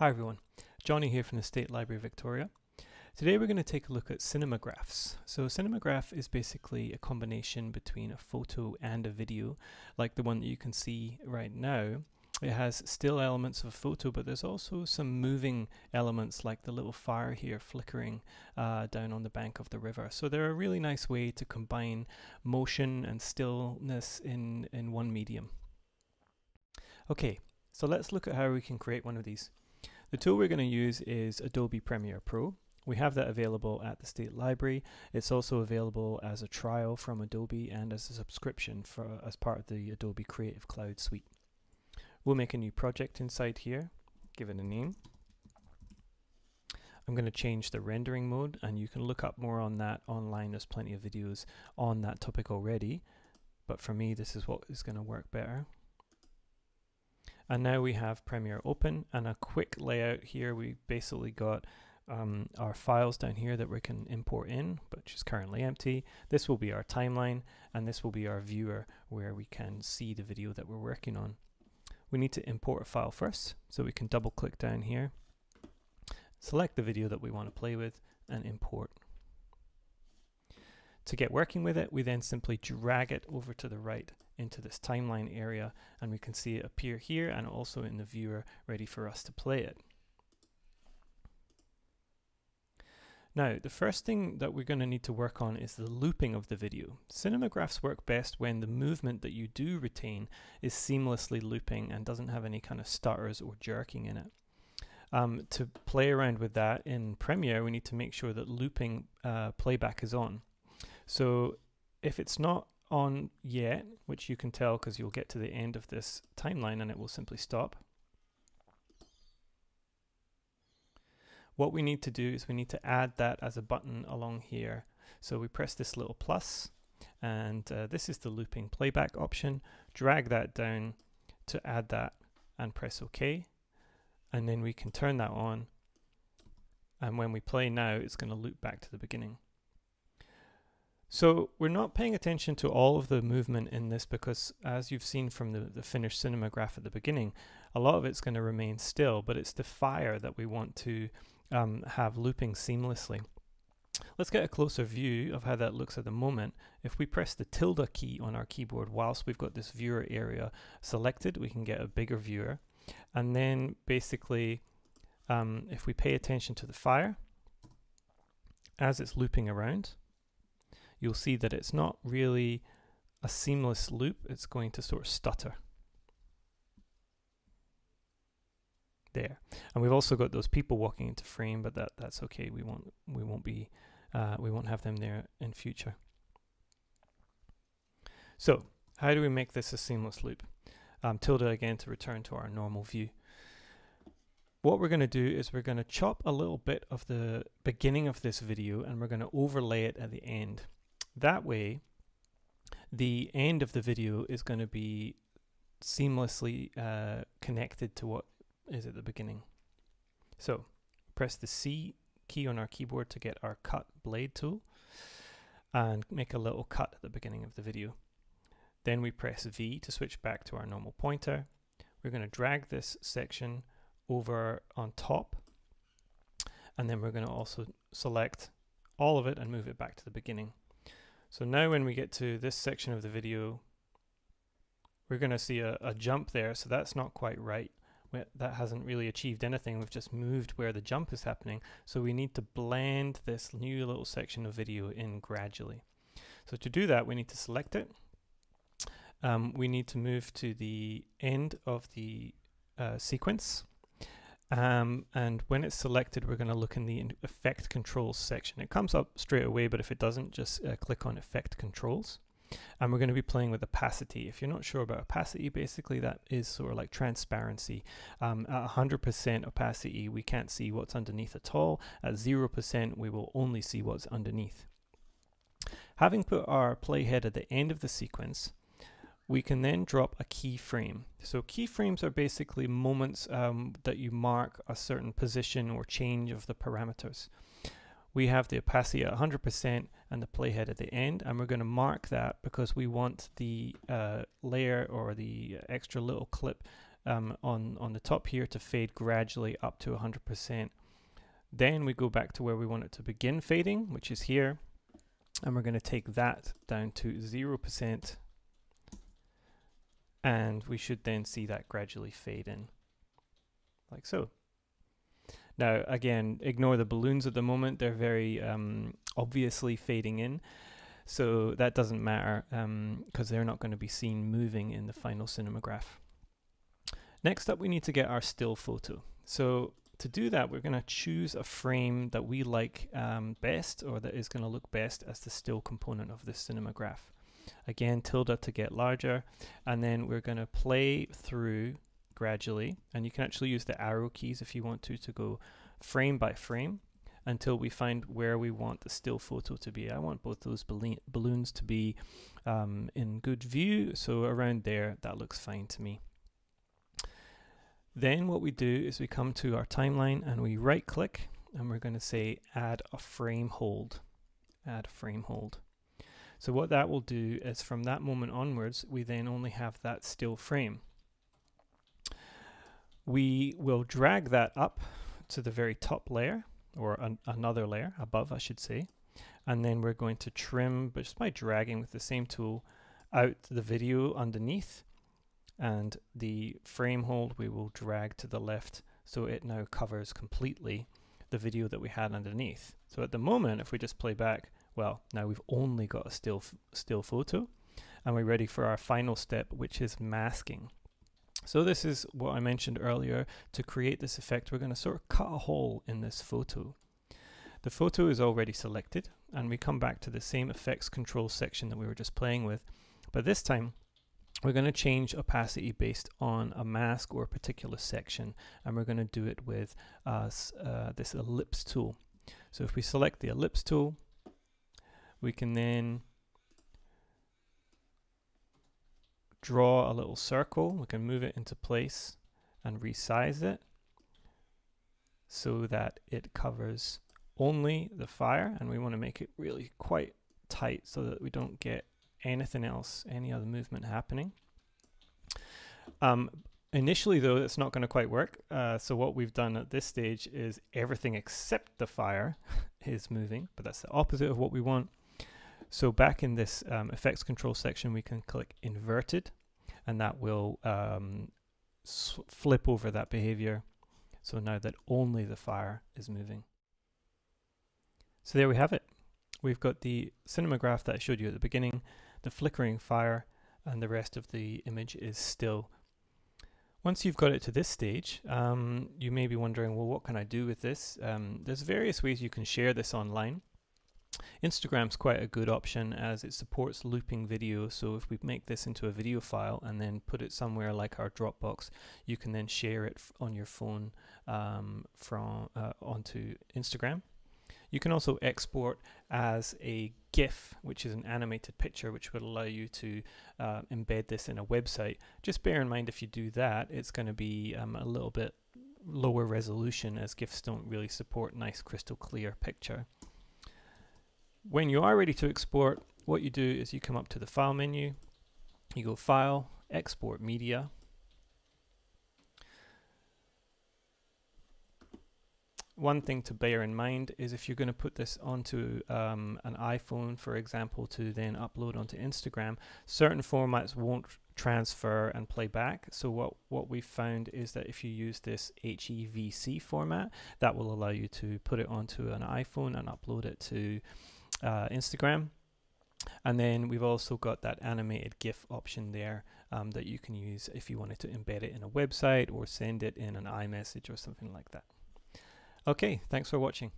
Hi everyone, Johnny here from the State Library of Victoria. Today we're going to take a look at cinemagraphs. So cinemagraph is basically a combination between a photo and a video, like the one that you can see right now. It has still elements of a photo, but there's also some moving elements like the little fire here flickering down on the bank of the river. So they're a really nice way to combine motion and stillness in one medium. Okay, so let's look at how we can create one of these. The tool we're going to use is Adobe Premiere Pro. We have that available at the State Library. It's also available as a trial from Adobe and as a subscription as part of the Adobe Creative Cloud suite. We'll make a new project inside here, give it a name. I'm going to change the rendering mode, and you can look up more on that online. There's plenty of videos on that topic already, but for me this is what is going to work better. And now we have Premiere open and a quick layout here. We basically got our files down here that we can import in, which is currently empty. This will be our timeline, and this will be our viewer where we can see the video that we're working on. We need to import a file first, so we can double click down here, select the video that we want to play with, and import. To get working with it, we then simply drag it over to the right into this timeline area, and we can see it appear here and also in the viewer ready for us to play it. Now, the first thing that we're going to need to work on is the looping of the video. Cinemagraphs work best when the movement that you do retain is seamlessly looping and doesn't have any kind of stutters or jerking in it. To play around with that in Premiere, we need to make sure that looping playback is on. So if it's not on yet, which you can tell because you'll get to the end of this timeline and it will simply stop. What we need to do is we need to add that as a button along here. So we press this little plus, and this is the looping playback option. Drag that down to add that and press OK. And then we can turn that on. And when we play now, it's going to loop back to the beginning. So we're not paying attention to all of the movement in this because, as you've seen from the finished cinemagraph at the beginning, a lot of it's going to remain still, but it's the fire that we want to have looping seamlessly. Let's get a closer view of how that looks at the moment. If we press the tilde key on our keyboard whilst we've got this viewer area selected, we can get a bigger viewer. And then basically, if we pay attention to the fire, as it's looping around, you'll see that it's not really a seamless loop. It's going to sort of stutter. There. And we've also got those people walking into frame, but that's okay. We won't have them there in future. So how do we make this a seamless loop? Tilde again to return to our normal view. What we're going to do is we're going to chop a little bit of the beginning of this video and we're going to overlay it at the end. That way, the end of the video is going to be seamlessly connected to what is at the beginning. So, press the C key on our keyboard to get our cut blade tool and make a little cut at the beginning of the video. Then we press V to switch back to our normal pointer. We're going to drag this section over on top, and then we're going to also select all of it and move it back to the beginning. So now when we get to this section of the video, we're going to see a jump there, so that's not quite right. That hasn't really achieved anything. We've just moved where the jump is happening. So we need to blend this new little section of video in gradually. So to do that, we need to select it. We need to move to the end of the sequence. And when it's selected, we're going to look in the Effect Controls section. It comes up straight away, but if it doesn't, just click on Effect Controls. And we're going to be playing with opacity. If you're not sure about opacity, basically that is sort of like transparency. At 100% opacity, we can't see what's underneath at all. At 0%, we will only see what's underneath. Having put our playhead at the end of the sequence, we can then drop a keyframe. So keyframes are basically moments that you mark a certain position or change of the parameters. We have the opacity at 100% and the playhead at the end, and we're going to mark that because we want the layer or the extra little clip on the top here to fade gradually up to 100%. Then we go back to where we want it to begin fading, which is here, and we're going to take that down to 0%, and we should then see that gradually fade in, like so. Now again, ignore the balloons at the moment, they're very obviously fading in, so that doesn't matter because they're not going to be seen moving in the final cinemagraph. Next up, we need to get our still photo. So to do that, we're going to choose a frame that we like best, or that is going to look best as the still component of this cinemagraph. Again, tilde to get larger, and then we're going to play through gradually, and you can actually use the arrow keys if you want to go frame by frame until we find where we want the still photo to be. I want both those balloons to be in good view, so around there, that looks fine to me. Then what we do is we come to our timeline and we right click, and we're going to say add a frame hold. Add a frame hold. So what that will do is from that moment onwards, we then only have that still frame. We will drag that up to the very top layer, or another layer above, I should say, and then we're going to trim, but just by dragging with the same tool, out the video underneath, and the frame hold we will drag to the left so it now covers completely the video that we had underneath. So at the moment, if we just play back, well, now we've only got a still photo, and we're ready for our final step, which is masking. So this is what I mentioned earlier. To create this effect, we're going to sort of cut a hole in this photo. The photo is already selected, and we come back to the same effects control section that we were just playing with, but this time we're going to change opacity based on a mask or a particular section, and we're going to do it with this ellipse tool. So if we select the ellipse tool, we can then draw a little circle. We can move it into place and resize it so that it covers only the fire, and we want to make it really quite tight so that we don't get anything else, any other movement happening. Initially though, it's not going to quite work, so what we've done at this stage is everything except the fire is moving, but that's the opposite of what we want. So back in this effects control section, we can click inverted, and that will flip over that behavior, so now that only the fire is moving. So there we have it. We've got the cinemagraph that I showed you at the beginning, the flickering fire, and the rest of the image is still. Once you've got it to this stage, you may be wondering, well, what can I do with this? There's various ways you can share this online. Instagram's quite a good option as it supports looping video, so if we make this into a video file and then put it somewhere like our Dropbox, you can then share it on your phone onto Instagram. You can also export as a GIF, which is an animated picture, which would allow you to embed this in a website. Just bear in mind, if you do that, it's going to be a little bit lower resolution, as GIFs don't really support nice crystal clear picture. When you are ready to export, what you do is you come up to the File menu, you go File, Export Media. One thing to bear in mind is if you're going to put this onto an iPhone, for example, to then upload onto Instagram, certain formats won't transfer and play back. So what we've found is that if you use this HEVC format, that will allow you to put it onto an iPhone and upload it to Instagram. And then we've also got that animated GIF option there that you can use if you wanted to embed it in a website or send it in an iMessage or something like that. Okay, thanks for watching.